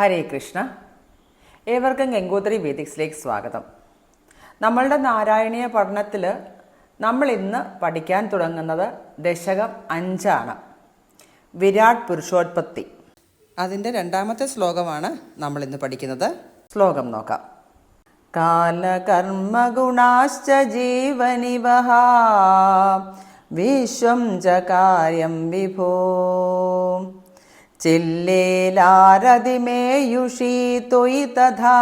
ഹരേ കൃഷ്ണ. ഏവർക്കും ഗംഗോത്രി വേദിക്സിലേക്ക് സ്വാഗതം. നമ്മളുടെ നാരായണീയ പഠനത്തിൽ നമ്മൾ ഇന്ന് പഠിക്കാൻ തുടങ്ങുന്നത് ദശകം 5 വിരാട് പുരുഷോത്പത്തി. അതിൻ്റെ 2ാമത്തെ ശ്ലോകമാണ് നമ്മൾ ഇന്ന് പഠിക്കുന്നത്. ശ്ലോകം നോക്കാം. കാലകർമ്മഗുണാശ്ച ജീവനിവഹ വിശ്വം ച കാര്യം വിഭോ ചില്ലേലാരതിമേയുഷീ ത്വയി തഥാ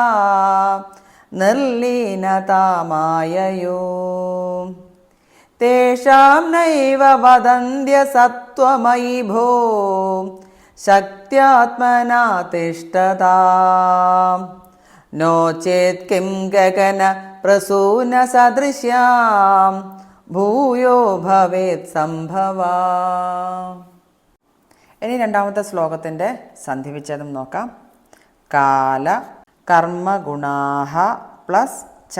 നിർലീനതാമായയോ തേഷാം നൈവ വദന്ത്യ സത്വമയി ഭോ ശക്ത്യാത്മനാ തിഷ്ഠതാം നോ ചേത് കിം ഗഗന പ്രസൂന സദൃശ്യാം ഭൂയോ ഭവേത് സംഭവാ. ഇനി 2ാമത്തെ ശ്ലോകത്തിൻ്റെ സന്ധിവിച്ഛേദം നോക്കാം. കാല കർമ്മഗുണാഹ പ്ലസ് ച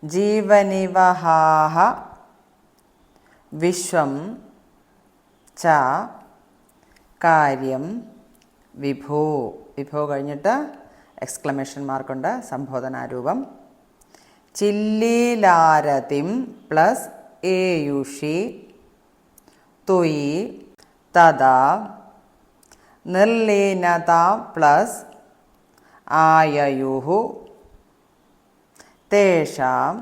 ജീവനിവഹാഹ വിശ്വം ച കാര്യം വിഭോ. വിഭോ കഴിഞ്ഞിട്ട് എക്സ്ക്ലമേഷൻ മാർക്കുണ്ട്, സംബോധനാരൂപം. ചില്ലീലാരതിം പ്ലസ് ഏയുഷി ത്വയി തഥാ നിർലീനത പ്ലസ് ആയയുഹു തേഷാം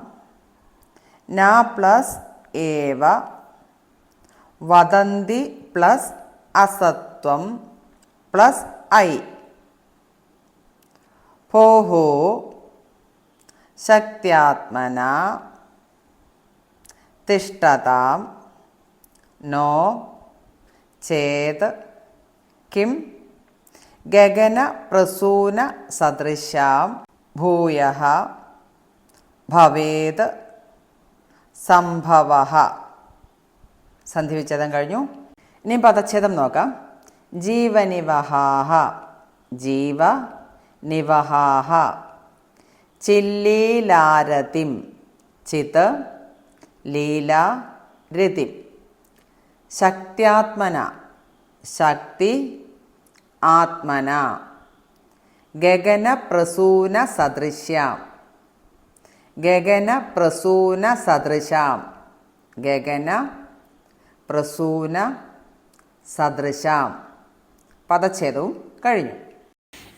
ന പ്ലസ് ഏവ വദന്തി പ്ലസ് അസത്വം പ്ലസ് ഐ ഭോഹോ ശക്ത്യാത്മനാ തിഷ്ഠതാം നോ ചേത് കിം ഗഗന പ്രസൂന സദൃശാം ഭൂയഃ ഭവേത് സംഭവഃ. സന്ധിവിച്ഛേദം കഴിഞ്ഞു. ഇനി പദച്ഛേദം നോക്കാം. ജീവനിവഹാഹ ജീവ നിവഹാഹ ചില്ലീലാരതിം ചിത് ലീല രതിം ശക്ത്യാത്മന ശക്തി ആത്മന ഗഗന പ്രസൂന സദൃശ്യാം ഗഗന പ്രസൂന സദൃശാം ഗഗന പ്രസൂന സദൃശാം. പദച്ഛേദവും കഴിഞ്ഞു.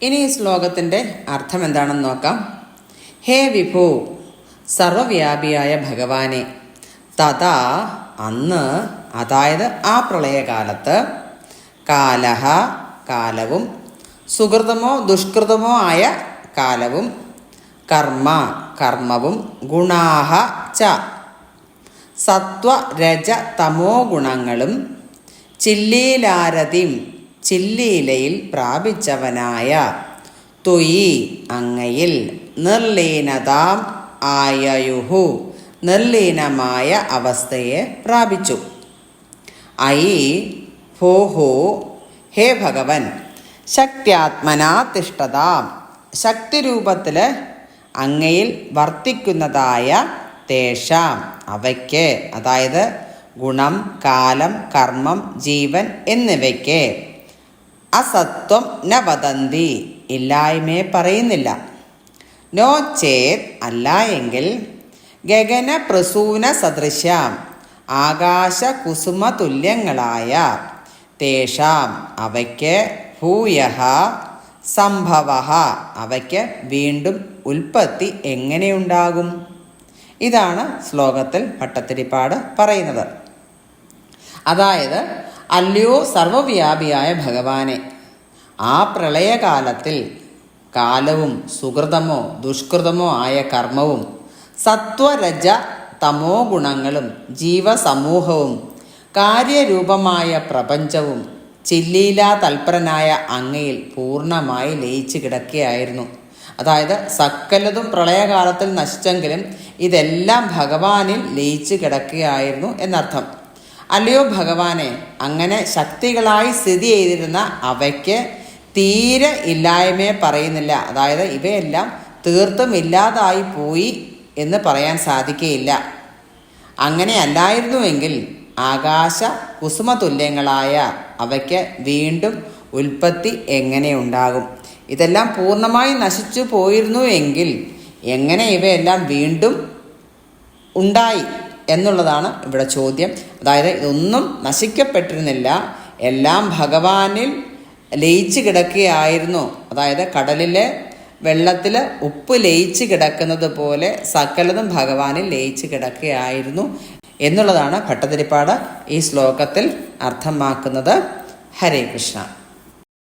ഇനി ഈ ശ്ലോകത്തിൻ്റെ അർത്ഥം എന്താണെന്ന് നോക്കാം. ഹേ വിഭോ, സർവവ്യാപിയായ ഭഗവാനെ, തഥാ അന്ന്, അതായത് ആ പ്രളയകാലത്ത്, കാലഹ കാലവും, സുകൃതമോ ദുഷ്കൃതമോ ആയ കാലവും, കർമ്മ കർമ്മവും, ഗുണാഹ ച സത്വ രജ തമോ ഗുണങ്ങളും, ചില്ലീലാരതിം ചില്ലീലയിൽ പ്രാപിച്ചവനായ, ത്വയി അങ്ങയിൽ, നിർലീനതാം ആയയുഹു നിർലീനമായ അവസ്ഥയെ പ്രാപിച്ചു. ഐ ഭോഹോ ഹേ ഭഗവൻ, ശക്ത്യാത്മനാ തിഷ്ഠതാം ശക്തിരൂപത്തിൽ അങ്ങയിൽ വർത്തിക്കുന്നതായ, തേഷാം അവയ്ക്ക്, അതായത് ഗുണം, കാലം, കർമ്മം, ജീവൻ എന്നിവയ്ക്ക്, അസത്വം ന വദന്തി ഇല്ലായ്മയെ പറയുന്നില്ല, നോ ചേത് അല്ല എങ്കിൽ, ഗഗന പ്രസൂന സദൃശ്യാം ആകാശ കുസുമ തുല്യങ്ങളായ, തേഷാം അവയ്ക്ക്, ഭൂയഃ സംഭവഃ അവയ്ക്ക് വീണ്ടും ഉൽപ്പത്തി എങ്ങനെയുണ്ടാകും? ഇതാണ് ശ്ലോകത്തിൽ ഭട്ടത്തിരിപ്പാട് പറയുന്നത്. അതായത്, അല്ലയോ സർവവ്യാപിയായ ഭഗവാനെ, ആ പ്രളയകാലത്തിൽ കാലവും സുകൃതമോ ദുഷ്കൃതമോ ആയ കർമ്മവും, സത്വരജ തമോ ഗുണങ്ങളും, ജീവസമൂഹവും, കാര്യരൂപമായ പ്രപഞ്ചവും ചില്ലീലാ തൽപരനായ അങ്ങയിൽ പൂർണ്ണമായി ലയിച്ചു കിടക്കുകയായിരുന്നു. അതായത് സകലതും പ്രളയകാലത്തിൽ നശിച്ചെങ്കിലും ഇതെല്ലാം ഭഗവാനിൽ ലയിച്ചു കിടക്കുകയായിരുന്നു എന്നർത്ഥം. അല്ലയോ ഭഗവാനെ, അങ്ങനെ ശക്തികളായി സ്ഥിതി ചെയ്തിരുന്ന അവയ്ക്ക് തീരെ ഇല്ലായ്മയെ പറയുന്നില്ല. അതായത് ഇവയെല്ലാം തീർത്തും ഇല്ലാതായി പോയി എന്ന് പറയാൻ സാധിക്കുകയില്ല. അങ്ങനെ അല്ലായിരുന്നുവെങ്കിൽ ആകാശ കുസുമതുല്യങ്ങളായ അവയ്ക്ക് വീണ്ടും ഉൽപ്പത്തി എങ്ങനെ ഉണ്ടാകും? ഇതെല്ലാം പൂർണ്ണമായി നശിച്ചു പോയിരുന്നു എങ്കിൽ എങ്ങനെ ഇവയെല്ലാം വീണ്ടും ഉണ്ടായി എന്നുള്ളതാണ് ഇവിടെ ചോദ്യം. അതായത് ഇതൊന്നും നശിക്കപ്പെട്ടിരുന്നില്ല, എല്ലാം ഭഗവാനിൽ ലയിച്ച് കിടക്കുകയായിരുന്നു. അതായത് കടലിലെ വെള്ളത്തിൽ ഉപ്പ് ലയിച്ച് കിടക്കുന്നത് പോലെ സകലതും ഭഗവാനിൽ ലയിച്ച് കിടക്കുകയായിരുന്നു എന്നുള്ളതാണ് ഭട്ടതിരിപ്പാട് ഈ ശ്ലോകത്തിൽ അർത്ഥമാക്കുന്നത്. ഹരേ കൃഷ്ണ.